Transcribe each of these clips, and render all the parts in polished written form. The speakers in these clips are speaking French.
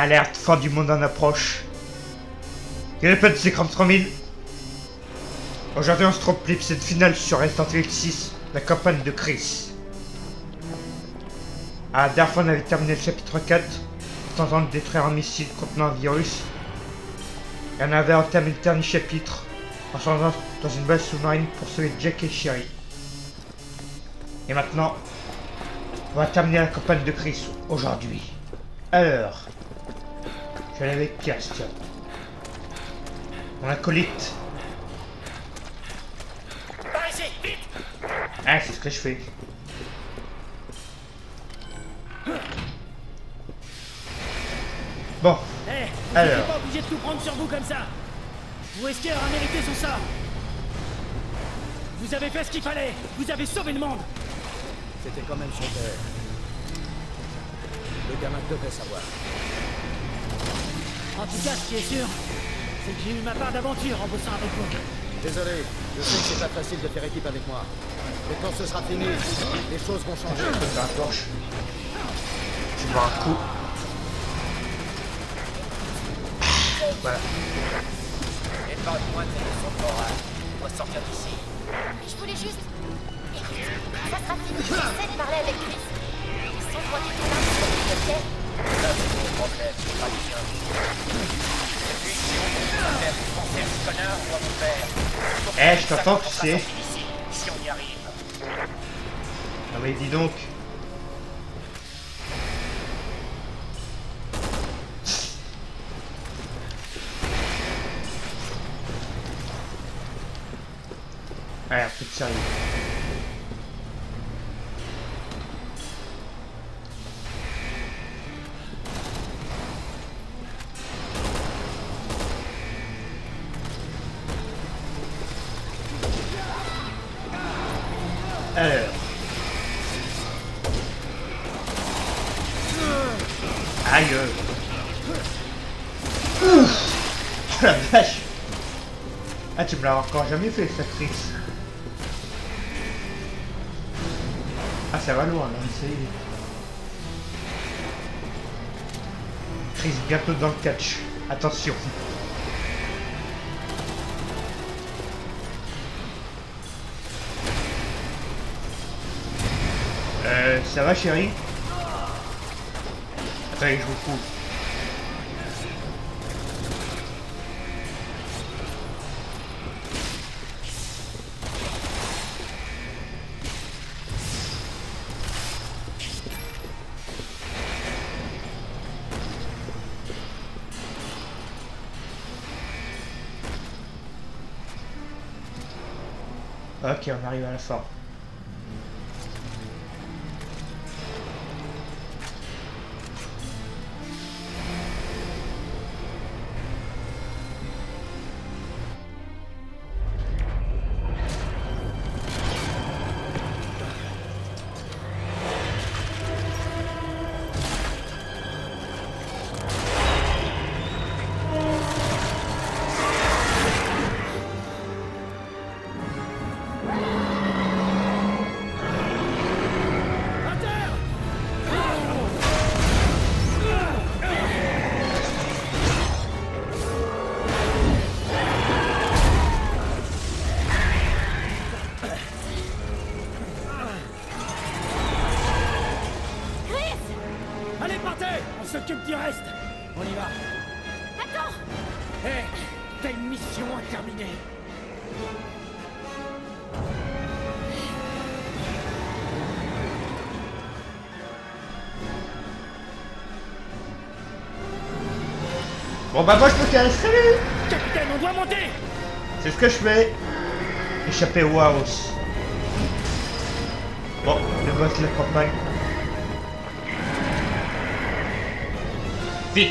Alerte, fin du monde en approche. Quel est le plan de Secret 3000? Aujourd'hui on se trompe l'épisode final sur Resident Evil 6, la campagne de Chris. À la dernière fois on avait terminé le chapitre 4, tentant de détruire un missile contenant un virus. Et on avait entamé le dernier chapitre, en changeant dans une base sous-marine pour sauver Jack et Sherry. Et maintenant, on va terminer la campagne de Chris aujourd'hui. Alors, je vais aller avec Kirsten, mon acolyte. Par ici, vite! Ah, c'est ce que je fais. Bon, Hé, vous alors. n'êtes pas obligé de tout prendre sur vous comme ça. Wesker a mérité son sort. Vous avez fait ce qu'il fallait. Vous avez sauvé le monde. C'était quand même son père. Le gamin devait savoir. En tout cas, ce qui est sûr, c'est que j'ai eu ma part d'aventure en bossant avec vous. Désolé, je sais que c'est pas facile de faire équipe avec moi. Mais quand ce sera fini, les choses vont changer. Je peux faire un torche. Je vais voir un coup. Voilà. Épargne-moi tes leçons de morale. On doit sortir d'ici. Je voulais juste... Écoute, ça sera fini. J'essaie de parler avec Chris. Sans droit du tout, s'il te plaît. Là, c'est ton problème, c'est pas le mien. Et puis, si on peut faire penser à ce connard ou à mon père. Eh, je t'entends, tu sais. Si on y arrive. Ah mais dis donc. Allez, un peu de sérieux. Alors. Aïe. Ouf. Oh la vache. Ah, tu me l'as encore jamais fait, cette Chris. Ah, ça va loin, là, ça y est. Chris, bientôt dans le catch. Attention. Ça va, chérie? Attendez, je vous fous. Ok, on arrive à la fin. Allez, partez! On s'occupe du reste. On y va. Attends! Hé, t'as une mission à terminer. Bon bah moi je me casse, salut! Capitaine, on doit monter! C'est ce que je fais. Échapper au house. Bon, le boss de la campagne. Vite!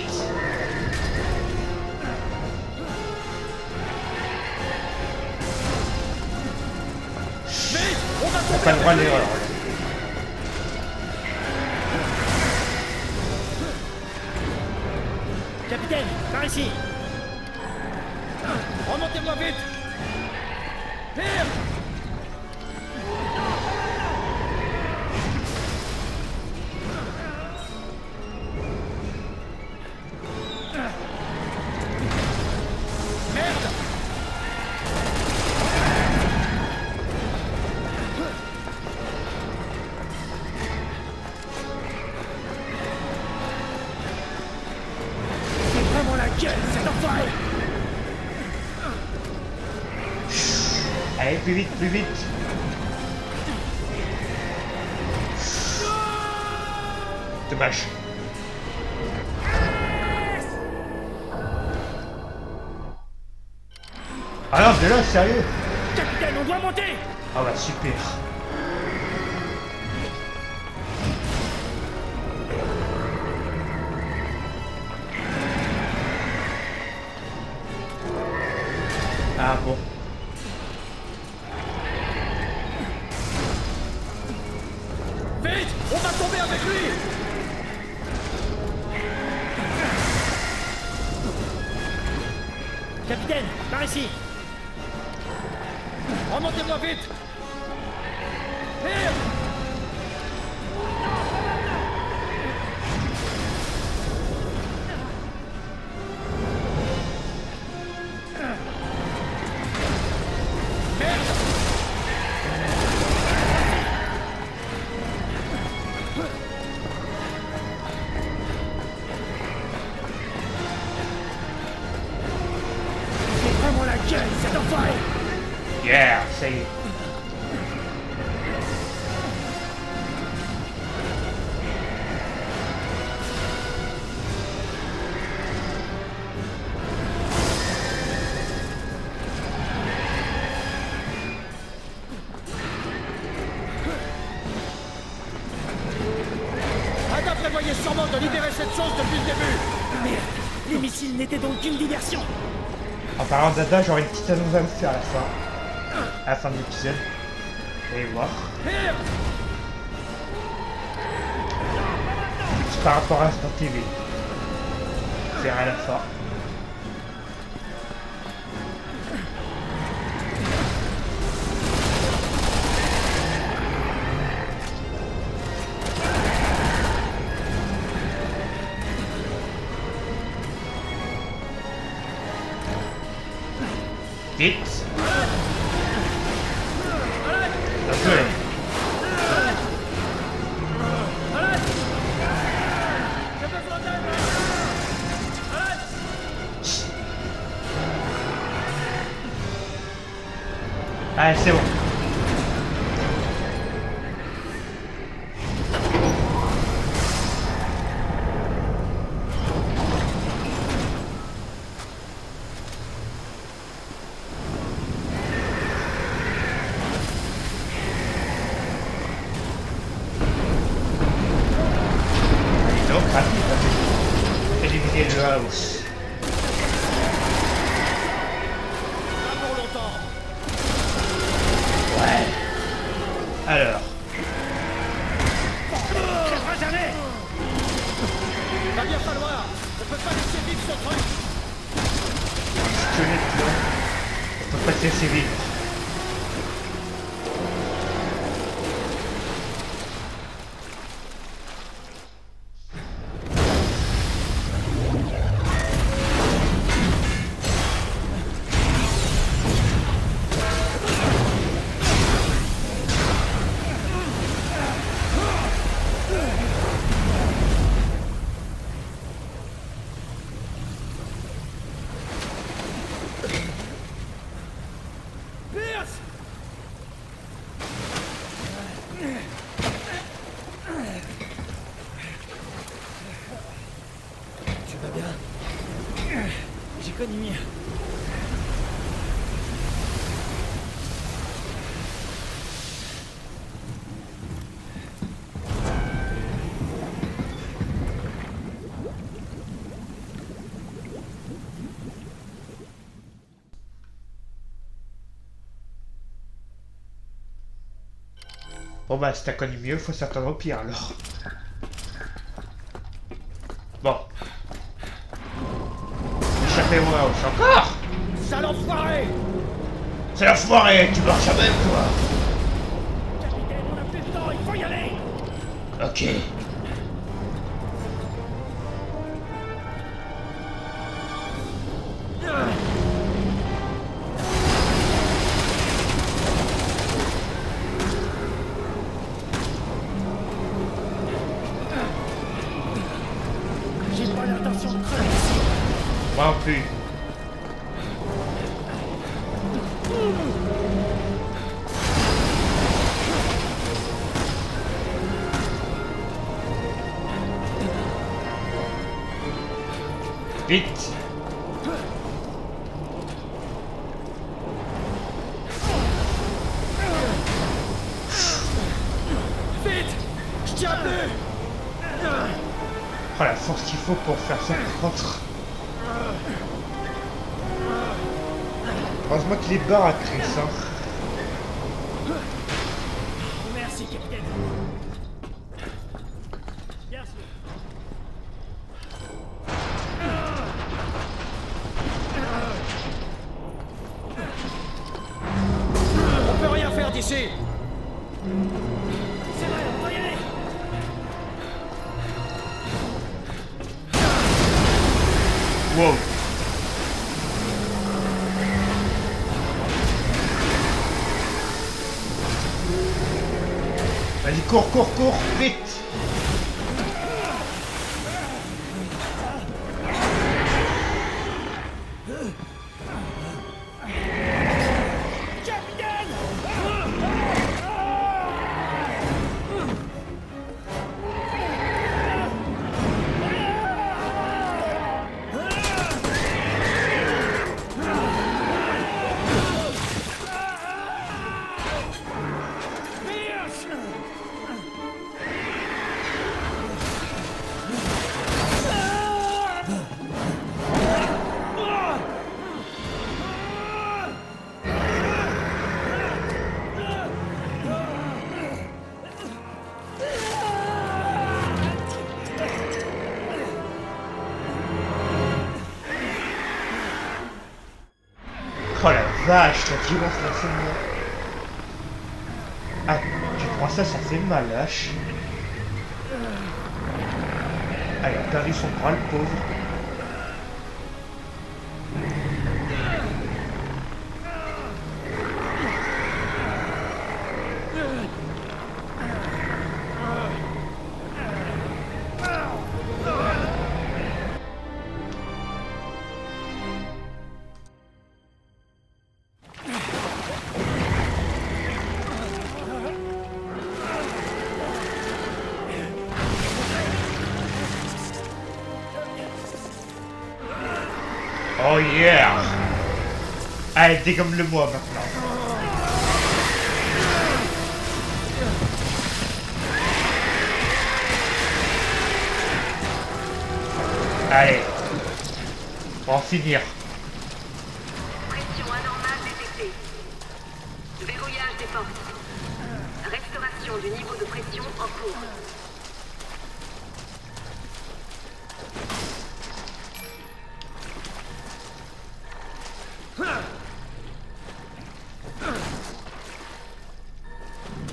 Vite! On va T'as pas le droit à l'erreur. Capitaine, par ici! Remontez-moi vite! Pire! Allez, plus vite, plus vite. Dommage. Ah non, de là, sérieux? Capitaine, on doit monter! Ah bah super. Ah bon. Vite! On va tomber avec lui! Capitaine, par ici! Remontez-moi vite! Vite! C'est vraiment la gueule, cet enfoiré! Yeah, ça y est. Ada prévoyait sûrement de libérer cette chose depuis le début! Merde! Les missiles n'étaient donc qu'une diversion! En parlant d'Ada, j'aurai une petite annonce à vous faire à la fin de l'épisode. Allez voir. C'est par rapport à Instant TV. C'est à la fin. Vite. Un peu. Allez, c'est bon. Donc, rapide, éliminer le house. Pas pour longtemps! Ouais. Alors, Crèvera jamais! Va bien falloir! On peut pas laisser vivre ce truc! squelette là, on peut pas se laisser vivre. Pierce! Tu vas bien? J'ai connu mieux. Bon bah si t'as connu mieux, faut s'attendre au pire alors. Bon. Échappé au house encore. Sale enfoiré! C'est la foirée, tu marches jamais toi. Capitaine, on a plus le temps, il faut y aller! Ok. J'ai pas l'intention de crever ici. Moi non plus. Vite. Vite! Je tiens plus! Oh la force qu'il faut pour faire ça contre. Heureusement qu'il est barre à Chris, hein. Merci, capitaine. Bien sûr. On peut rien faire d'ici! C'est vrai, on va y aller. Wow. Vas-y, cours, cours, cours, vite. Oh la vache, la violence de la scène. Ah, tu prends ça, ça fait mal, lâche. Ah, il a perdu son bras, le pauvre. Oh yeah! Allez, dégomme-le-moi maintenant. Allez. Pour en finir. Pression anormale détectée. Verrouillage des portes. Restauration du niveau de pression en cours.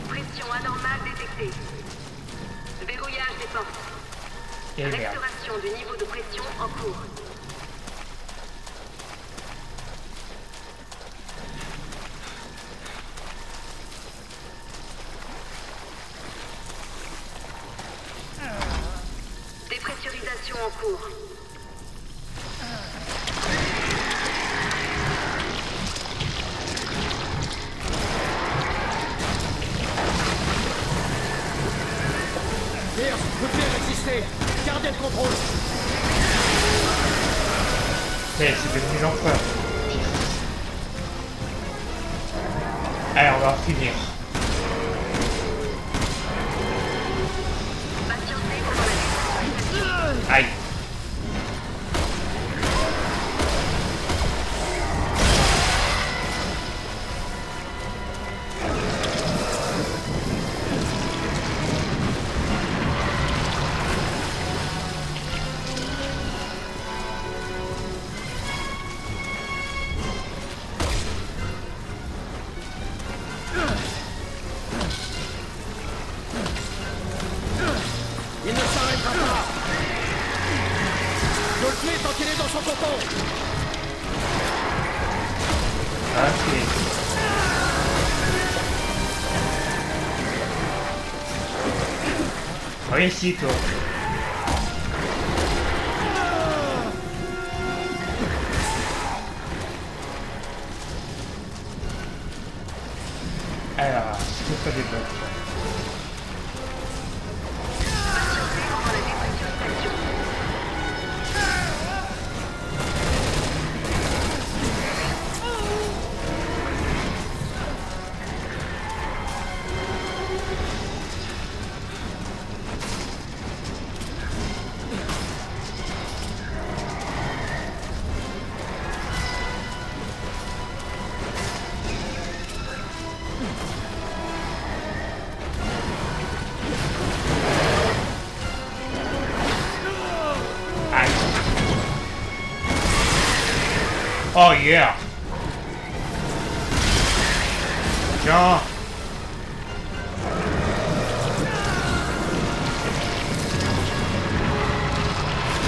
Pression anormale détectée. Verrouillage des portes. Et merde. Restauration du niveau de pression en cours. Dépressurisation en cours. Pierce, vous devez résister! Gardez le contrôle! C'est devenu l'enfer. Allez, on va en finir. Patientez pendant la dépressurisation. Aïe. Il ne s'arrêtera pas! Je le fais tant qu'il est dans son cocon! Ok. Viens ici, toi. Alors, c'est pas des bugs. Patientez pendant la dépressurisation. Oh yeah. Tiens.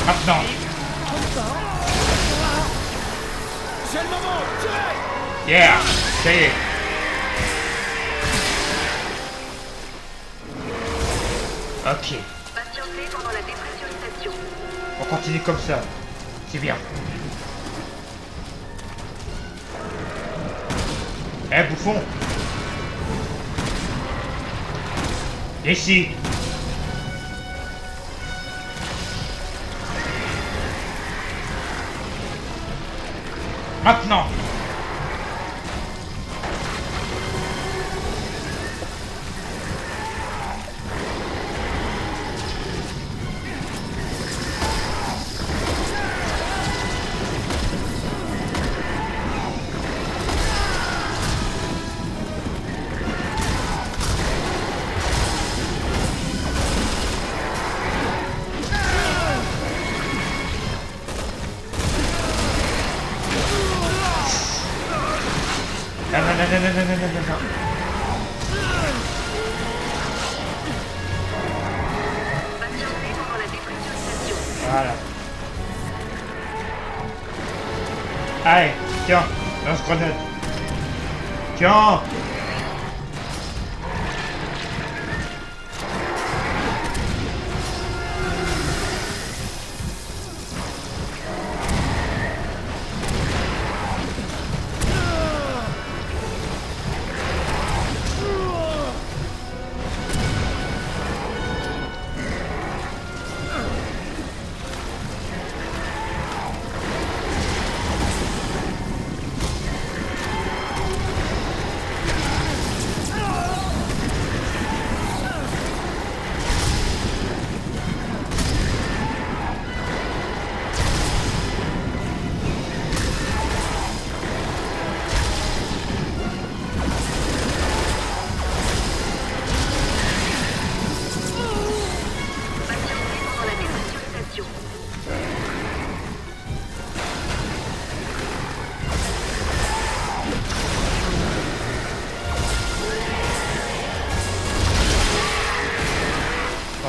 Maintenant. C'est le moment. Tirez. Yeah. Ça y est. Ok. Patientez pendant la dépressurisation. On continue comme ça. C'est bien. Eh, bouffon. Ici. Maintenant. Non, non, non, non, non, non, non, non, non. Patientez pendant la dépressurisation. Voilà. Allez, tiens, lance-grenade. Tiens. Patientez pendant la dépressurisation.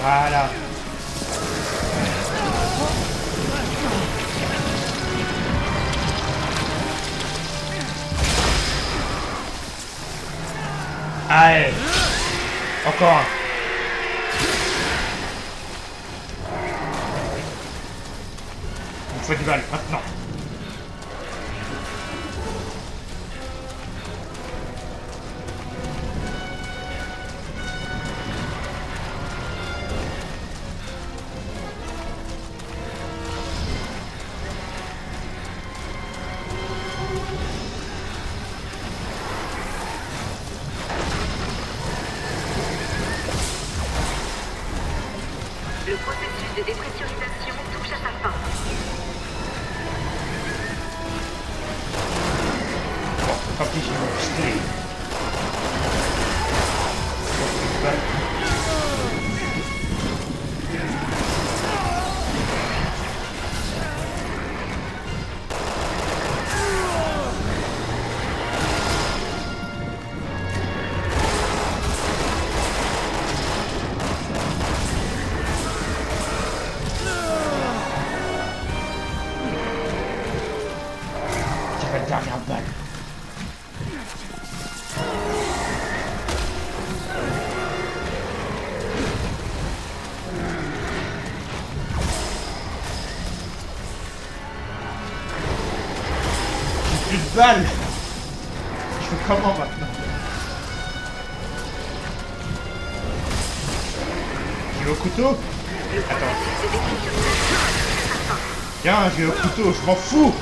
Voilà. Allez. Encore un. On fait du bal, maintenant. Le processus de dépressurisation touche à sa fin. Bon, tant pis, j'ai mon pistolet. On fait du bal. C'est la dernière balle. J'ai plus de balles. Je fais comment maintenant? J'ai au couteau? Attends. De dépressurisation touche à sa fin. Tiens, j'ai au couteau, je m'en fous.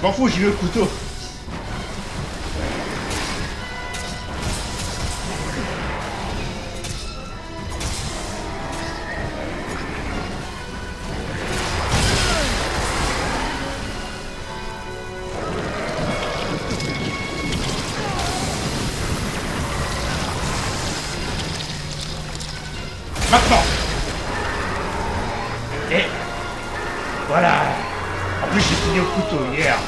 Je m'en fous, j'ai le couteau. Maintenant. Et Voilà. En plus, j'ai fini au couteau hier.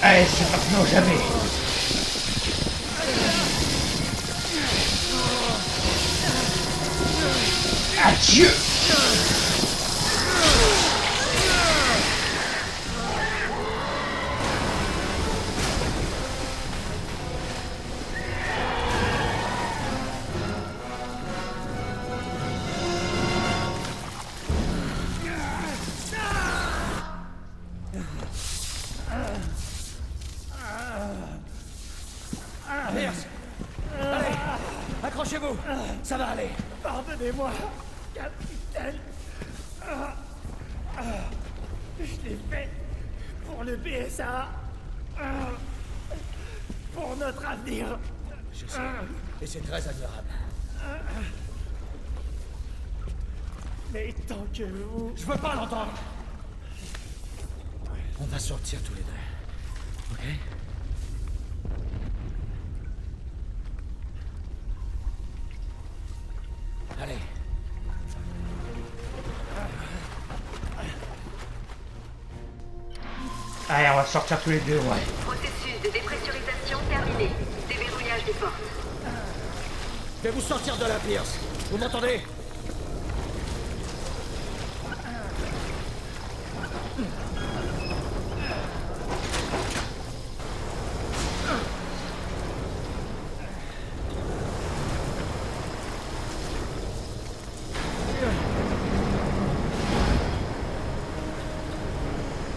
Allez, c'est maintenant ou jamais. Adieu. Pierce! Allez! Accrochez-vous! Ça va aller! Pardonnez-moi, capitaine. Je l'ai fait pour le BSA. Pour notre avenir. Je sais. Et c'est très admirable. Mais tant que vous... Je veux pas l'entendre! On va sortir tous les deux. Ok? Allez. Allez, on va sortir tous les deux, ouais. Processus de dépressurisation terminé. Déverrouillage des portes. Je vais vous sortir de là, Pierce. Vous m'entendez?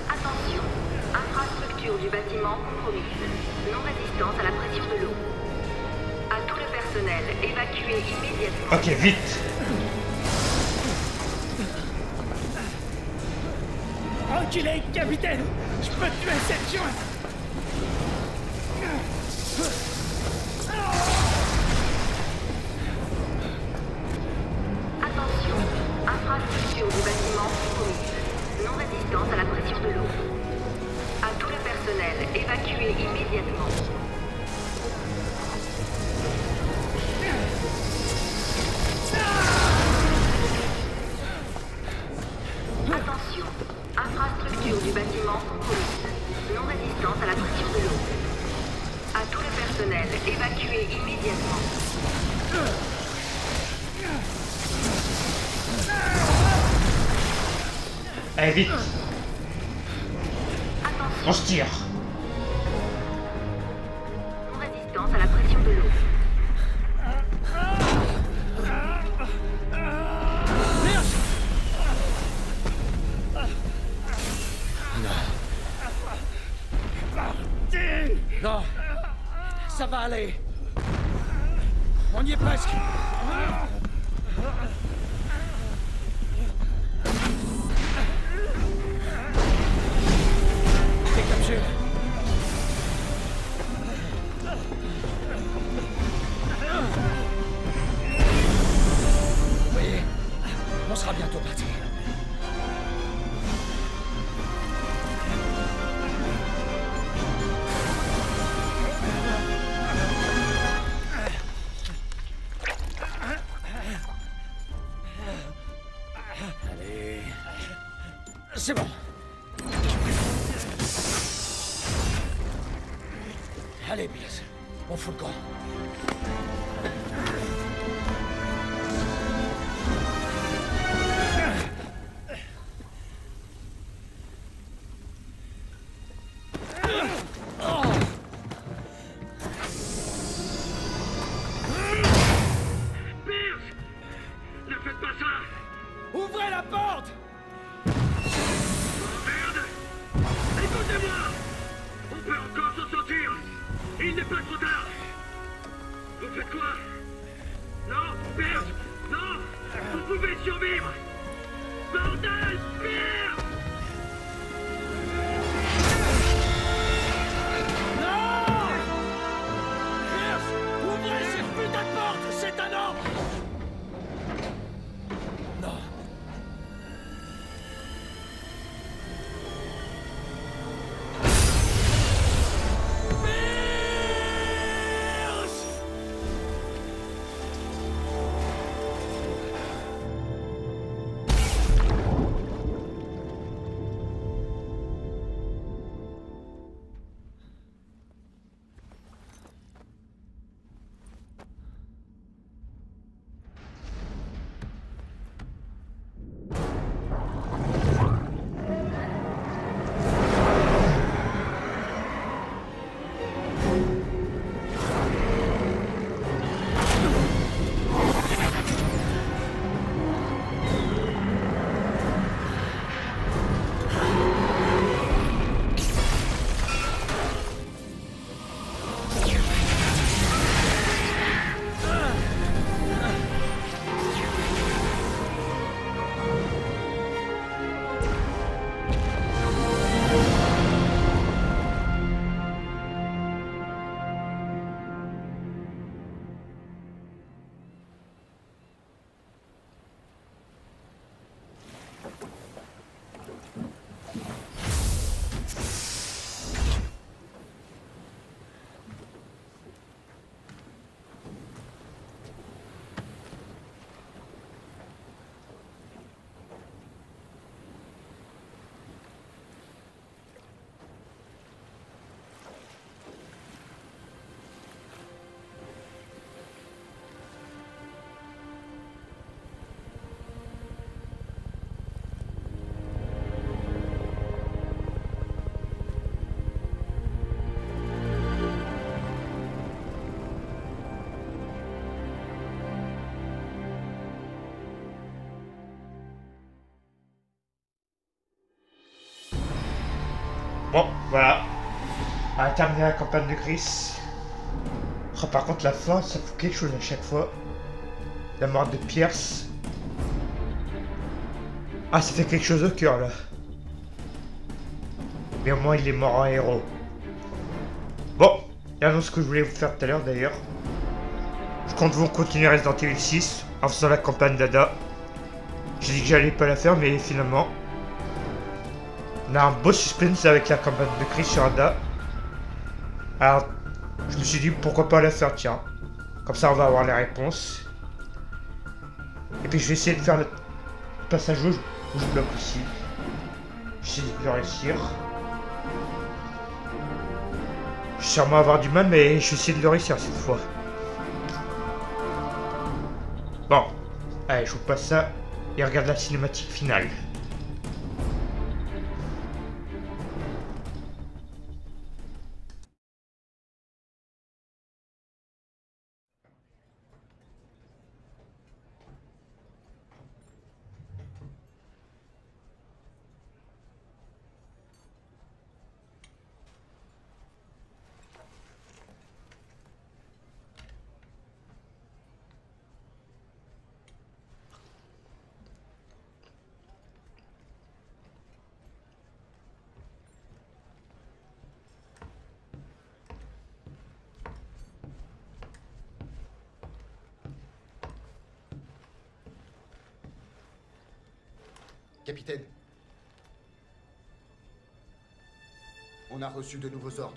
Attention. Infrastructure du bâtiment compromise. Non-résistance à la pression de l'eau. À tout le personnel, évacuez immédiatement. Ok, vite. Enculé, capitaine. Je peux tuer cette jointe. Attention. Infrastructure du bâtiment compromise. Non-résistance à la pression de l'eau. À tout le personnel, évacuez immédiatement. Attention. Infrastructure du bâtiment compromise. Non-résistance à la pression de l'eau. À tout le personnel, évacuez immédiatement. Allez, vite. Attention. On se tire. Non-résistance à la pression de l'eau. Non! Ça va aller! On y est presque! T'es capturé! Vous voyez? On sera bientôt parti. Allez. C'est bon. Allez, Pierce. On fout le camp. Pierce! Ne faites pas ça! Ouvrez la porte! Merde! Écoutez-moi! On peut encore s'en sortir! Il n'est pas trop tard! Vous faites quoi? Bon, voilà. On a terminé la campagne de Chris. Oh, par contre, la fin, ça fout quelque chose à chaque fois. La mort de Pierce. Ah, ça fait quelque chose au cœur, là. Mais au moins, il est mort en héros. Bon, il y a ce que je voulais vous faire tout à l'heure, d'ailleurs. Je compte vous continuer Resident Evil 6 en faisant la campagne d'Ada. J'ai dit que j'allais pas la faire, mais finalement... On a un beau suspense avec la campagne de Chris sur Ada. Alors, je me suis dit pourquoi pas la faire, tiens. Comme ça, on va avoir les réponses. Et puis, je vais essayer de faire le passage où je bloque aussi. J'essaie de le réussir. Je vais sûrement avoir du mal, mais je vais essayer de le réussir cette fois. Bon, allez, je vous passe ça et regarde la cinématique finale. Capitaine. On a reçu de nouveaux ordres.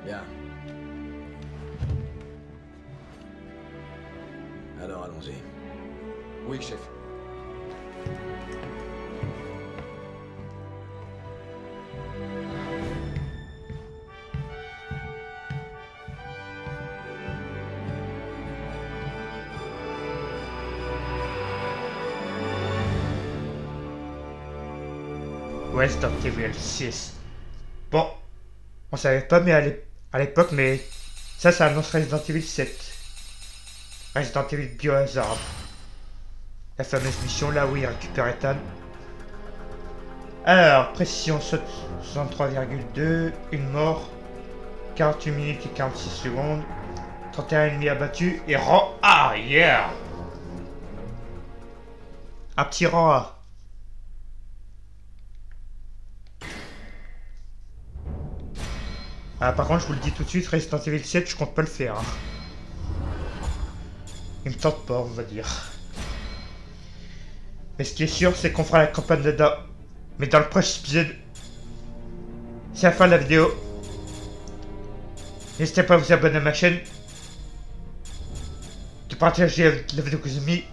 Bien. Alors allons-y. Oui, chef. Resident Evil 6. Bon, on savait pas mais à l'époque, mais ça annonce Resident Evil 7. Resident Evil Biohazard. La fameuse mission là où il récupère Ethan. Alors, précision 63,2, une mort, 48 minutes et 46 secondes, 31 ennemis abattus et rang A, yeah! Un petit rang A. Ah, par contre, je vous le dis tout de suite, Resident Evil 7, je compte pas le faire. Hein. Il me tente pas, on va dire. Mais ce qui est sûr, c'est qu'on fera la campagne d'Ada. Mais dans le prochain épisode, c'est la fin de la vidéo. N'hésitez pas à vous abonner à ma chaîne, de partager la vidéo que vous avez mis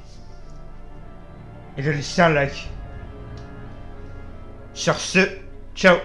et de laisser un like. Sur ce, ciao!